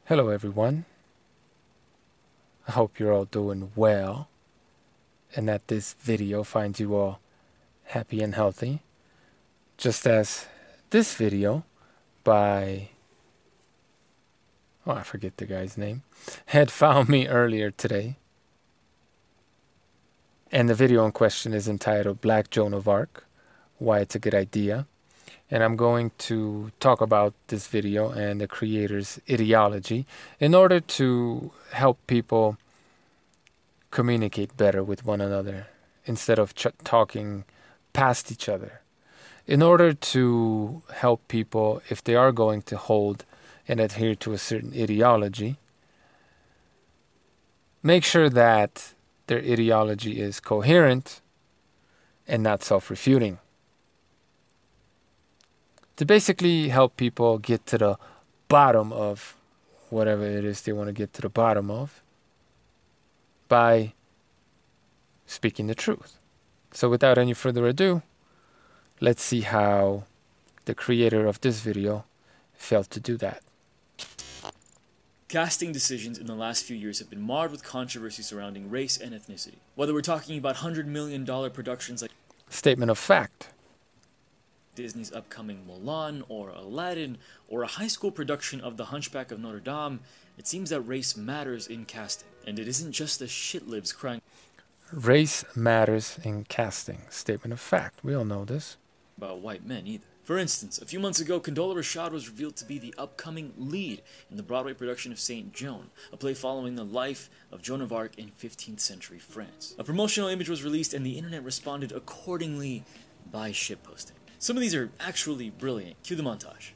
Hello everyone, I hope you're all doing well and that this video finds you all happy and healthy, just as this video by, I forget the guy's name, had found me earlier today. And the video in question is entitled Black Joan of Arc, Why It's a Good Idea. And I'm going to talk about this video and the creator's ideology in order to help people communicate better with one another instead of talking past each other. In order to help people, if they are going to hold and adhere to a certain ideology, make sure that their ideology is coherent and not self-refuting. To basically help people get to the bottom of whatever it is they want to get to the bottom of by speaking the truth. So without any further ado, let's see how the creator of this video failed to do that. Casting decisions in the last few years have been marred with controversy surrounding race and ethnicity. Whether we're talking about $100 million productions like Statement of fact. Disney's upcoming Mulan or Aladdin, or a high school production of The Hunchback of Notre Dame, it seems that race matters in casting. And it isn't just the shitlibs crying Race matters in casting. Statement of fact. We all know this. about white men either. For instance, a few months ago, Condola Rashad was revealed to be the upcoming lead in the Broadway production of Saint Joan, a play following the life of Joan of Arc in 15th century France. A promotional image was released and the internet responded accordingly by shitposting. Some of these are actually brilliant. Cue the montage.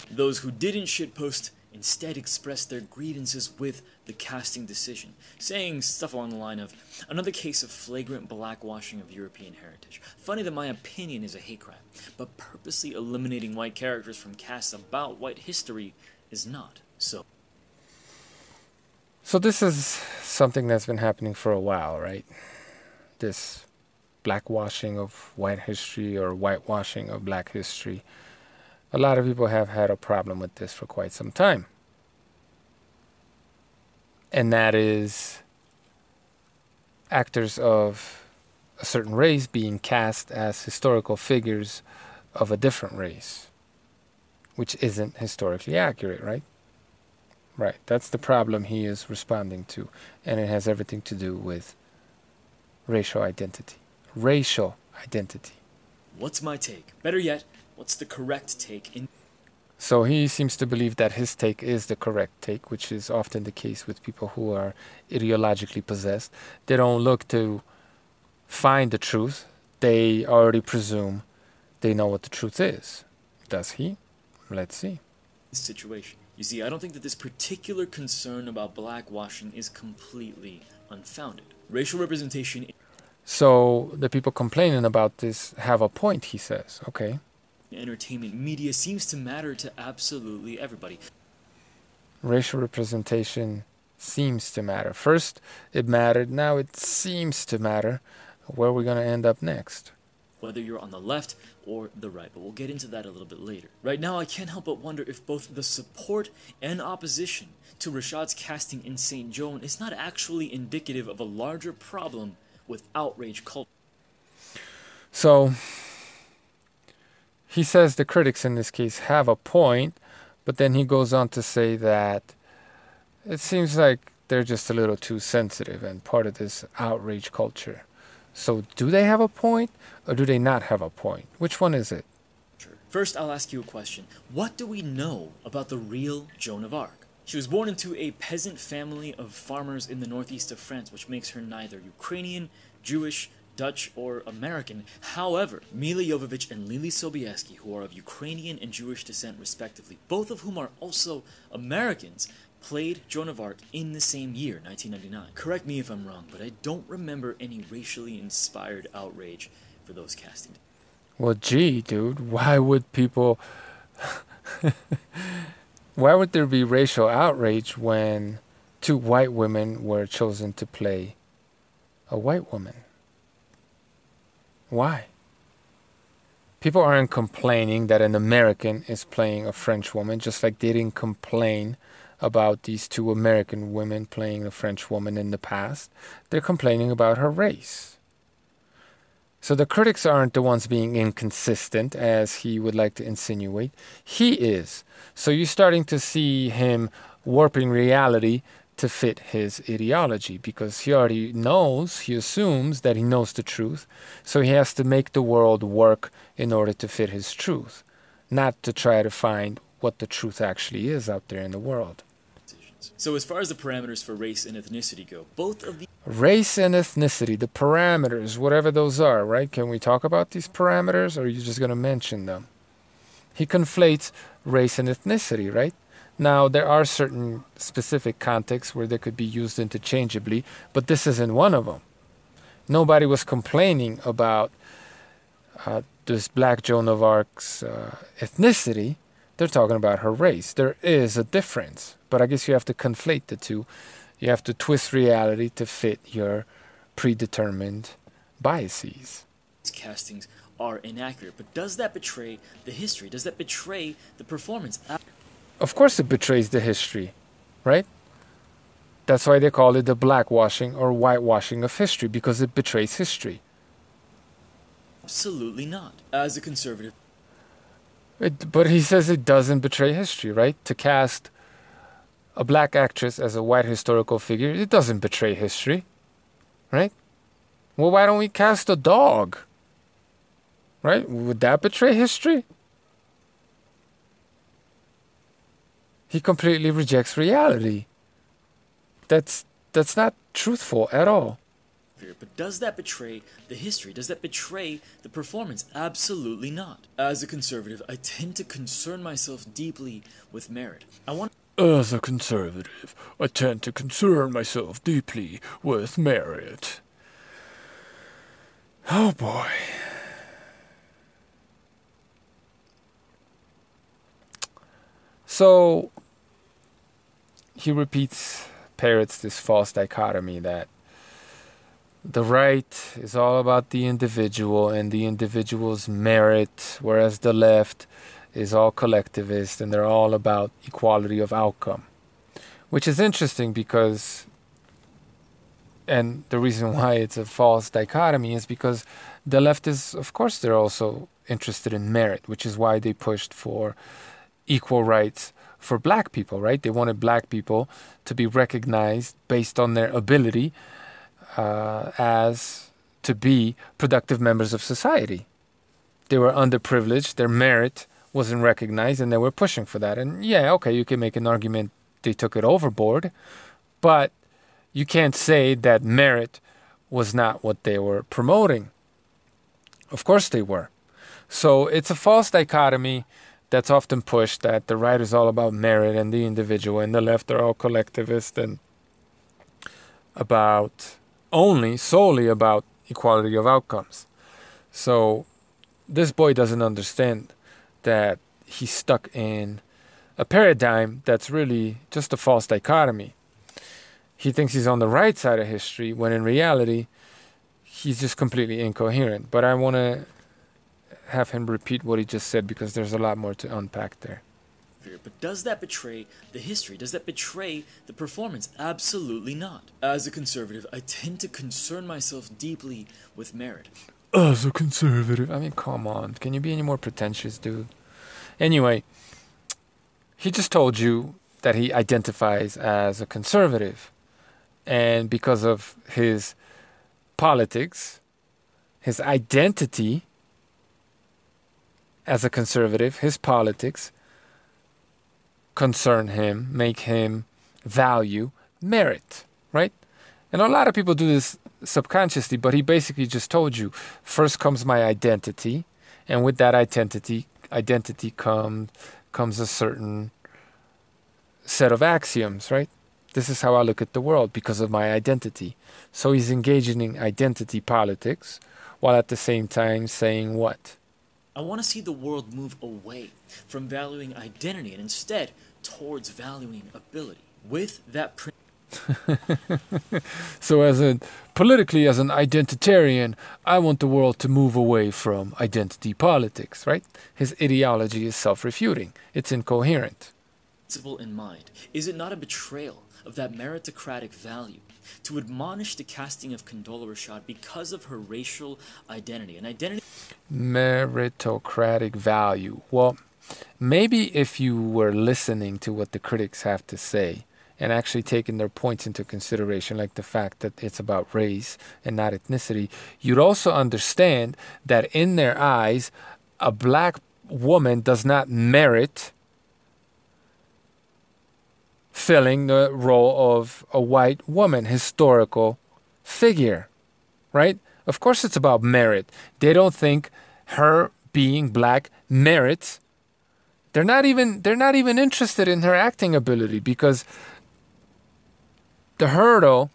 Those who didn't shitpost instead expressed their grievances with the casting decision, saying stuff along the line of, another case of flagrant blackwashing of European heritage. Funny that my opinion is a hate crime, but purposely eliminating white characters from casts about white history is not. So this is something that's been happening for a while, right? This blackwashing of white history or whitewashing of black history. A lot of people have had a problem with this for quite some time. And that is actors of a certain race being cast as historical figures of a different race, which isn't historically accurate, right? Right, that's the problem he is responding to, and it has everything to do with racial identity. Racial identity. What's my take? Better yet, what's the correct take in... So he seems to believe that his take is the correct take, which is often the case with people who are ideologically possessed. They don't look to find the truth. They already presume they know what the truth is. Does he? Let's see. Situation. You see, I don't think that this particular concern about blackwashing is completely unfounded. Racial representation... So the people complaining about this have a point, he says. Okay. Entertainment media seems to matter to absolutely everybody. Racial representation seems to matter. First, it mattered. Now it seems to matter. Where are we going to end up next? Whether you're on the left or the right, but we'll get into that a little bit later. Right now, I can't help but wonder if both the support and opposition to Rashad's casting in Saint Joan is not actually indicative of a larger problem with outrage culture. So, he says the critics in this case have a point, but then he goes on to say that it seems like they're just a little too sensitive and part of this outrage culture. So do they have a point or do they not have a point? Which one is it? First, I'll ask you a question. What do we know about the real Joan of Arc? She was born into a peasant family of farmers in the northeast of France, which makes her neither Ukrainian, Jewish, Dutch, or American. However, Mila Jovovich and Lily Sobieski, who are of Ukrainian and Jewish descent respectively, both of whom are also Americans, played Joan of Arc in the same year, 1999. Correct me if I'm wrong, but I don't remember any racially inspired outrage for those casting. Well, gee, dude, why would people... Why would there be racial outrage when two white women were chosen to play a white woman? Why? People aren't complaining that an American is playing a French woman, just like they didn't complain about these two American women playing a French woman in the past. They're complaining about her race. So the critics aren't the ones being inconsistent, as he would like to insinuate. He is. So you're starting to see him warping reality to fit his ideology, because he already knows, he assumes that he knows the truth, so he has to make the world work in order to fit his truth, not to try to find what the truth actually is out there in the world. So as far as the parameters for race and ethnicity go, both of the Race and ethnicity, the parameters, whatever those are, right? Can we talk about these parameters, or are you just going to mention them? He conflates race and ethnicity, right? Now, there are certain specific contexts where they could be used interchangeably, but this isn't one of them. Nobody was complaining about this Black Joan of Arc's ethnicity. They're talking about her race. There is a difference, but I guess you have to conflate the two. You have to twist reality to fit your predetermined biases. castings are inaccurate, but does that betray the history? Does that betray the performance? Of course it betrays the history, right? That's why they call it the blackwashing or whitewashing of history, because it betrays history. Absolutely not. As a conservative, But he says it doesn't betray history, right? To cast a black actress as a white historical figure, it doesn't betray history, right? Well, why don't we cast a dog? Right? Would that betray history? He completely rejects reality. That's not truthful at all. but does that betray the history? Does that betray the performance? Absolutely not. As a conservative, I tend to concern myself deeply with merit. As a conservative, I tend to concern myself deeply with merit. Oh boy. So he parrots this false dichotomy that the right is all about the individual and the individual's merit, whereas the left is all collectivist and they're all about equality of outcome. Which is interesting because, and the reason why it's a false dichotomy is because the left is, of course, they're also interested in merit, which is why they pushed for equal rights for black people, right? They wanted black people to be recognized based on their ability as to be productive members of society. They were underprivileged, their merit wasn't recognized, and they were pushing for that. And yeah, okay, you can make an argument they took it overboard, but you can't say that merit was not what they were promoting. Of course they were. So it's a false dichotomy that's often pushed, that the right is all about merit and the individual, and the left are all collectivist and solely about equality of outcomes. So this boy doesn't understand that he's stuck in a paradigm that's really just a false dichotomy. He thinks he's on the right side of history, when in reality, he's just completely incoherent. But I want to have him repeat what he just said, because there's a lot more to unpack there. But does that betray the history? Does that betray the performance? Absolutely not. As a conservative, I tend to concern myself deeply with merit. As a conservative, I mean, come on. Can you be any more pretentious, dude? Anyway, he just told you that he identifies as a conservative. And because of his politics, his identity as a conservative, his politics concern him, make him value merit, right? And a lot of people do this subconsciously, but he basically just told you, first comes my identity, and with that identity comes a certain set of axioms, right? This is how I look at the world because of my identity. So he's engaging in identity politics, while at the same time saying what? I want to see the world move away from valuing identity and instead towards valuing ability. With that So politically, as an identitarian, I want the world to move away from identity politics, right? His ideology is self-refuting. It's incoherent. Principle in mind, is it not a betrayal of that meritocratic value to admonish the casting of Condola Rashad because of her racial identity? An identity... Meritocratic value. Well, maybe if you were listening to what the critics have to say and actually taking their points into consideration, like the fact that it's about race and not ethnicity, you'd also understand that in their eyes, a black woman does not merit filling the role of a white woman, historical figure, right? Of course it's about merit. They don't think her being black merits. They're not even interested in her acting ability, because the hurdle,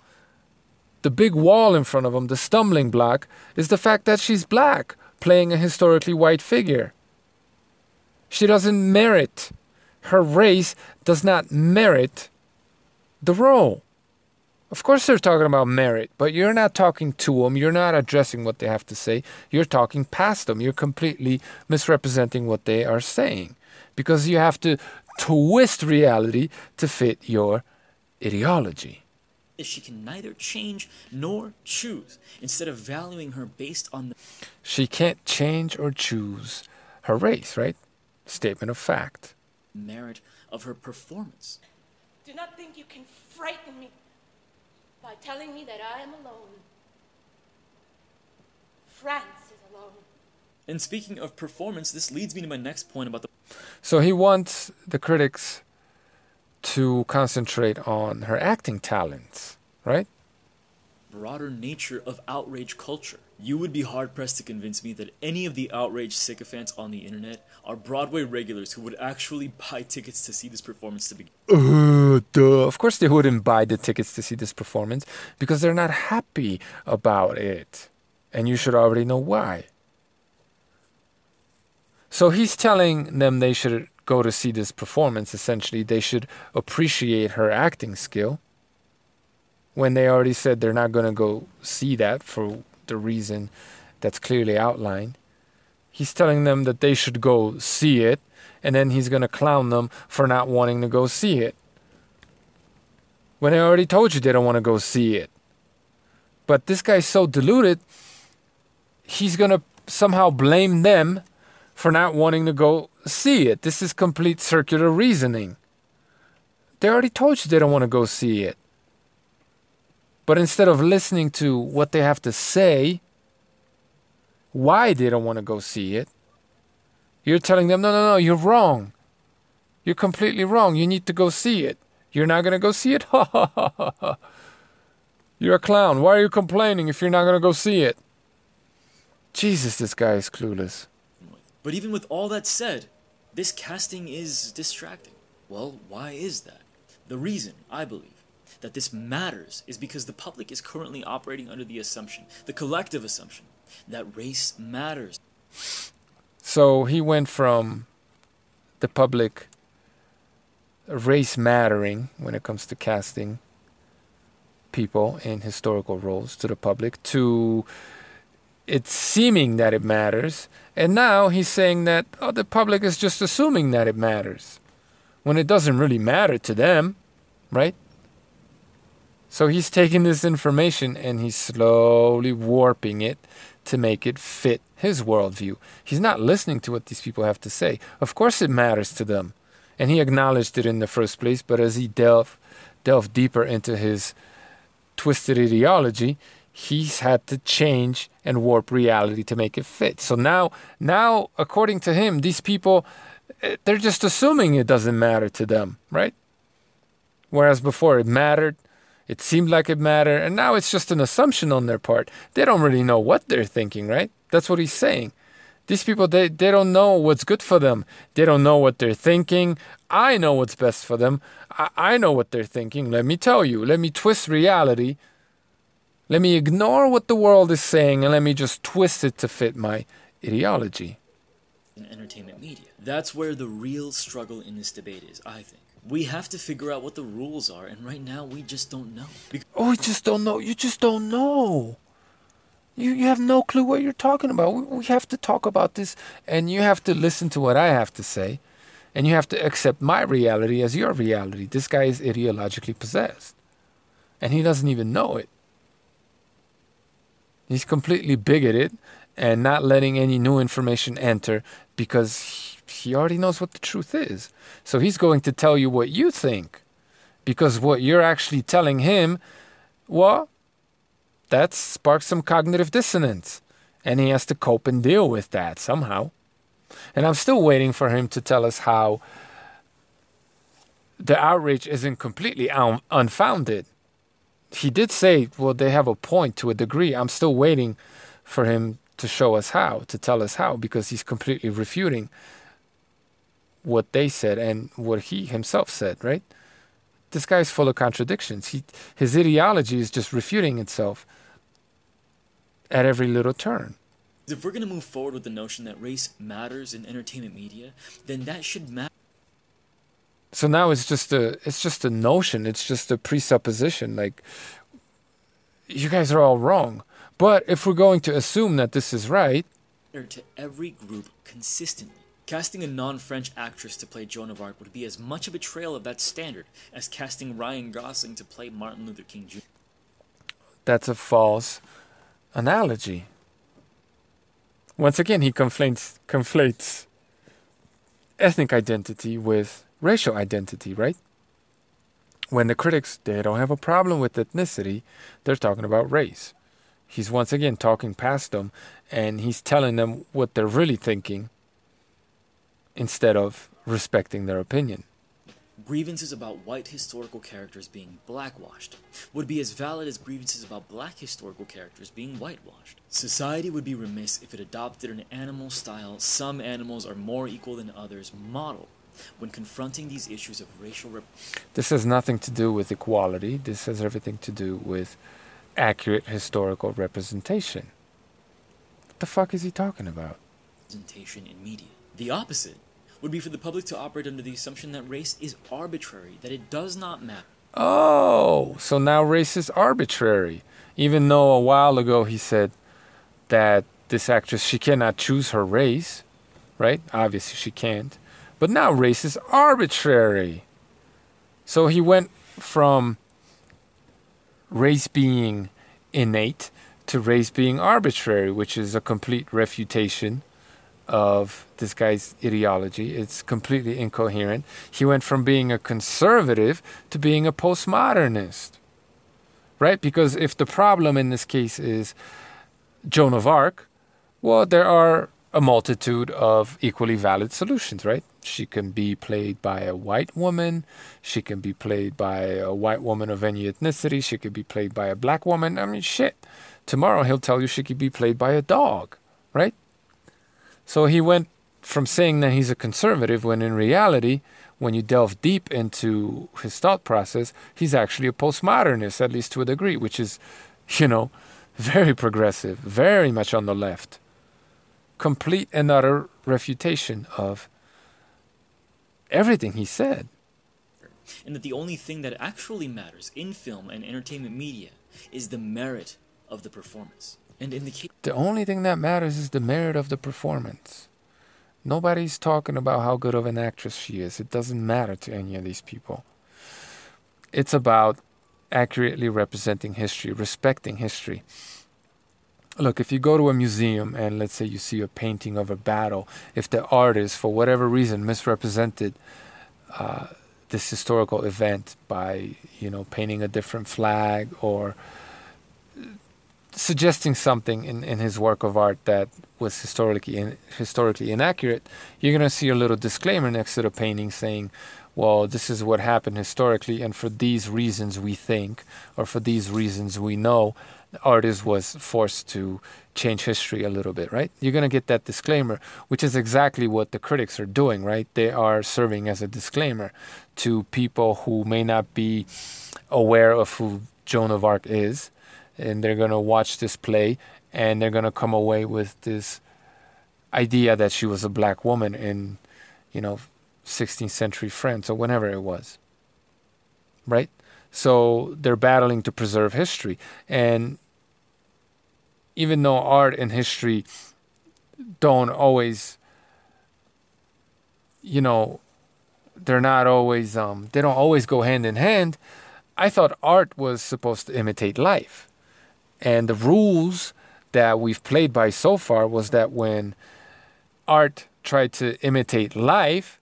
the big wall in front of them, the stumbling block, is the fact that she's black, playing a historically white figure. She doesn't merit. Her race does not merit the role. Of course they're talking about merit, but you're not talking to them. You're not addressing what they have to say. You're talking past them. You're completely misrepresenting what they are saying, because you have to twist reality to fit your ideology. She can neither change nor choose, instead of valuing her based on the... She can't change or choose her race, right? Statement of fact. Merit of her performance. Do not think you can frighten me by telling me that I am alone. France is alone. And speaking of performance, this leads me to my next point about the... So he wants the critics to concentrate on her acting talents, right? broader nature of outrage culture. You would be hard-pressed to convince me that any of the outraged sycophants on the internet are Broadway regulars who would actually buy tickets to see this performance to begin. Duh. Of course they wouldn't buy the tickets to see this performance because they're not happy about it. And you should already know why. So he's telling them they should go to see this performance. Essentially, they should appreciate her acting skill. When they already said they're not going to go see that for the reason that's clearly outlined. He's telling them that they should go see it, and then he's going to clown them for not wanting to go see it. When they already told you they don't want to go see it. But this guy's so deluded, he's going to somehow blame them for not wanting to go see it. This is complete circular reasoning. They already told you they don't want to go see it. But instead of listening to what they have to say, why they don't want to go see it, you're telling them, no, you're wrong. You're completely wrong. You need to go see it. You're not going to go see it? Ha, ha, ha, ha, ha. You're a clown. Why are you complaining if you're not going to go see it? Jesus, this guy is clueless. But even with all that said, this casting is distracting. Well, why is that? The reason, I believe, that this matters is because the public is currently operating under the assumption, the collective assumption, that race matters. So he went from the public race mattering when it comes to casting people in historical roles to the public to it seeming that it matters. And now he's saying that the public is just assuming that it matters when it doesn't really matter to them, right? So he's taking this information and he's slowly warping it to make it fit his worldview. He's not listening to what these people have to say. Of course it matters to them. And he acknowledged it in the first place, but as he delved deeper into his twisted ideology, he's had to change and warp reality to make it fit. So now, according to him, these people, they're just assuming it doesn't matter to them, right? Whereas before it mattered. It seemed like it mattered, and now it's just an assumption on their part. They don't really know what they're thinking, right? That's what he's saying. These people, they don't know what's good for them. They don't know what they're thinking. I know what's best for them. I know what they're thinking. Let me tell you. Let me twist reality. Let me ignore what the world is saying, and let me just twist it to fit my ideology. In entertainment media. That's where the real struggle in this debate is, I think. We have to figure out what the rules are, and right now we just don't know. Oh, we just don't know. You just don't know. You have no clue what you're talking about. We have to talk about this, and you have to listen to what I have to say, and you have to accept my reality as your reality. This guy is ideologically possessed, and he doesn't even know it. He's completely bigoted and not letting any new information enter because he already knows what the truth is. So he's going to tell you what you think, because what you're actually telling him, well, that sparks some cognitive dissonance, and he has to cope and deal with that somehow. And I'm still waiting for him to tell us how the outrage isn't completely unfounded. He did say, well, they have a point to a degree. I'm still waiting for him to show us how, to tell us how, because he's completely refuting what they said and what he himself said, right? This guy's full of contradictions. His ideology is just refuting itself at every little turn. If we're going to move forward with the notion that race matters in entertainment media, then that should matter. So now it's just a notion. It's just a presupposition. Like, you guys are all wrong. But if we're going to assume that this is right, To every group consistently. Casting a non-French actress to play Joan of Arc would be as much a betrayal of that standard as casting Ryan Gosling to play Martin Luther King Jr. that's a false analogy. Once again, he conflates ethnic identity with racial identity, right? When the critics, they don't have a problem with ethnicity, they're talking about race. He's once again talking past them, and he's telling them what they're really thinking instead of respecting their opinion. Grievances about white historical characters being blackwashed would be as valid as grievances about black historical characters being whitewashed. Society would be remiss if it adopted an animal style "some animals are more equal than others" model when confronting these issues of racial This has nothing to do with equality. This has everything to do with accurate historical representation. What the fuck is he talking about? representation in media. The opposite would be for the public to operate under the assumption that race is arbitrary, that it does not matter. Oh, so now race is arbitrary. Even though a while ago he said that this actress, she cannot choose her race, right? Obviously she can't. But now race is arbitrary. So he went from race being innate to race being arbitrary, which is a complete refutation of this guy's ideology. It's completely incoherent. He went from being a conservative to being a postmodernist, right? Because if the problem in this case is Joan of Arc, well, there are a multitude of equally valid solutions, right? She can be played by a white woman. She can be played by a white woman of any ethnicity. She could be played by a black woman. I mean, shit. Tomorrow he'll tell you she could be played by a dog, right? So he went from saying that he's a conservative when in reality, when you delve deep into his thought process, he's actually a postmodernist, at least to a degree, which is, very progressive, very much on the left. Complete and utter refutation of everything he said. And that the only thing that actually matters in film and entertainment media is the merit of the performance. And in the case, the only thing that matters is the merit of the performance. Nobody's talking about how good of an actress she is. It doesn't matter to any of these people. It's about accurately representing history, respecting history. Look, if you go to a museum and let's say you see a painting of a battle, if the artist, for whatever reason, misrepresented this historical event by, painting a different flag or suggesting something in his work of art that was historically inaccurate, you're going to see a little disclaimer next to the painting saying, well, this is what happened historically, and for these reasons we think, or for these reasons we know, the artist was forced to change history a little bit, right? You're going to get that disclaimer, which is exactly what the critics are doing, right? They are serving as a disclaimer to people who may not be aware of who Joan of Arc is, and they're going to watch this play, and they're going to come away with this idea that she was a black woman in, 16th century France or whenever it was, right? So they're battling to preserve history. And even though art and history don't always, they're not always, they don't always go hand in hand, I thought art was supposed to imitate life. And the rules that we've played by so far was that when art tried to imitate life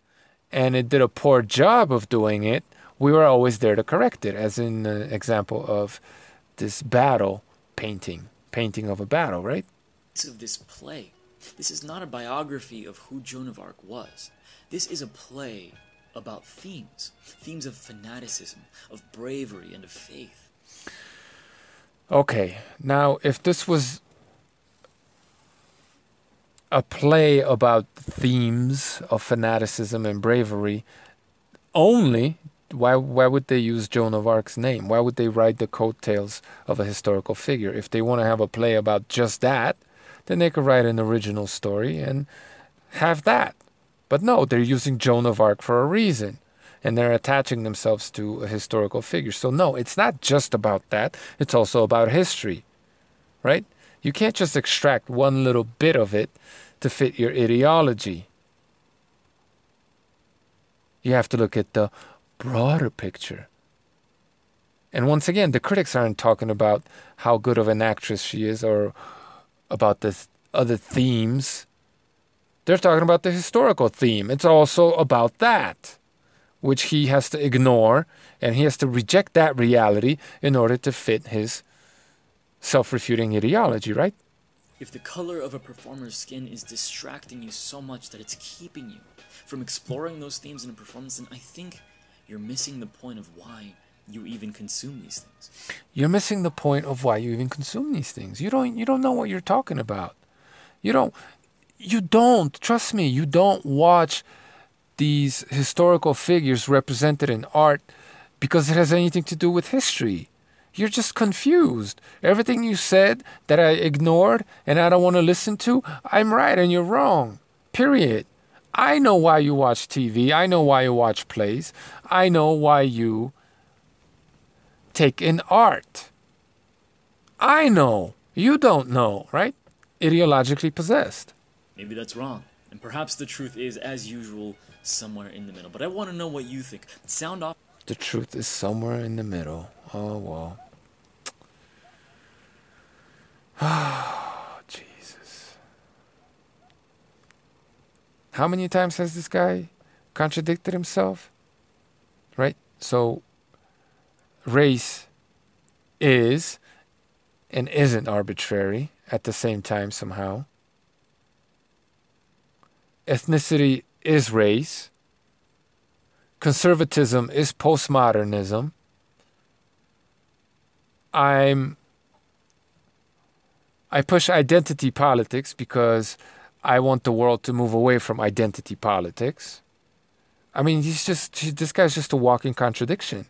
and it did a poor job of doing it, we were always there to correct it, as in the example of this battle painting of a battle, right? Of this play. This is not a biography of who Joan of Arc was. This is a play about themes of fanaticism, of bravery, and of faith. Okay, now if this was a play about themes of fanaticism and bravery only, why would they use Joan of Arc's name? Why would they ride the coattails of a historical figure? If they want to have a play about just that, then they could write an original story and have that. But no, they're using Joan of Arc for a reason. And they're attaching themselves to a historical figure. So no, it's not just about that. It's also about history, right? You can't just extract one little bit of it to fit your ideology. You have to look at the broader picture. And once again, the critics aren't talking about how good of an actress she is or about the other themes. They're talking about the historical theme. It's also about that, which he has to ignore, and he has to reject that reality in order to fit his self-refuting ideology, right? If the color of a performer's skin is distracting you so much that it's keeping you from exploring those themes in a performance, then I think you're missing the point of why you even consume these things. You're missing the point of why you even consume these things. You don't know what you're talking about. You don't, trust me, you don't watch these historical figures represented in art because it has anything to do with history. You're just confused. Everything you said that I ignored and I don't want to listen to, I'm right and you're wrong. Period. I know why you watch TV. I know why you watch plays. I know why you take in art. I know. You don't know, right? Ideologically possessed. Maybe that's wrong. And perhaps the truth is, as usual, somewhere in the middle. But I want to know what you think. Sound off. The truth is somewhere in the middle. Oh, well. Oh, Jesus. How many times has this guy contradicted himself? Right? So, race is and isn't arbitrary at the same time somehow. Ethnicity is race. Conservatism is postmodernism. I push identity politics because I want the world to move away from identity politics. I mean, this guy's just a walking contradiction,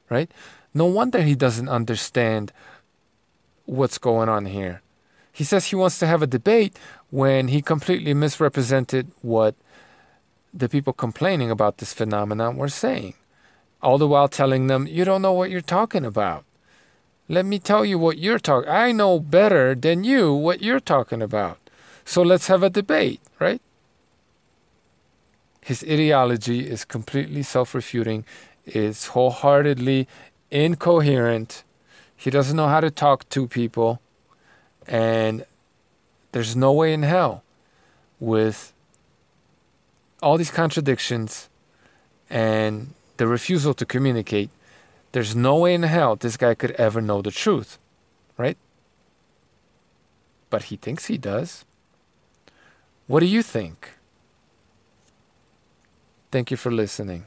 right? No wonder he doesn't understand what's going on here. He says he wants to have a debate when he completely misrepresented what the people complaining about this phenomenon were saying, all the while telling them, you don't know what you're talking about. Let me tell you what you're talking. I know better than you what you're talking about. So let's have a debate, right? His ideology is completely self-refuting. It's wholeheartedly incoherent. He doesn't know how to talk to people. And there's no way in hell with all these contradictions and the refusal to communicate, there's no way in hell this guy could ever know the truth, right? But he thinks he does. What do you think? Thank you for listening.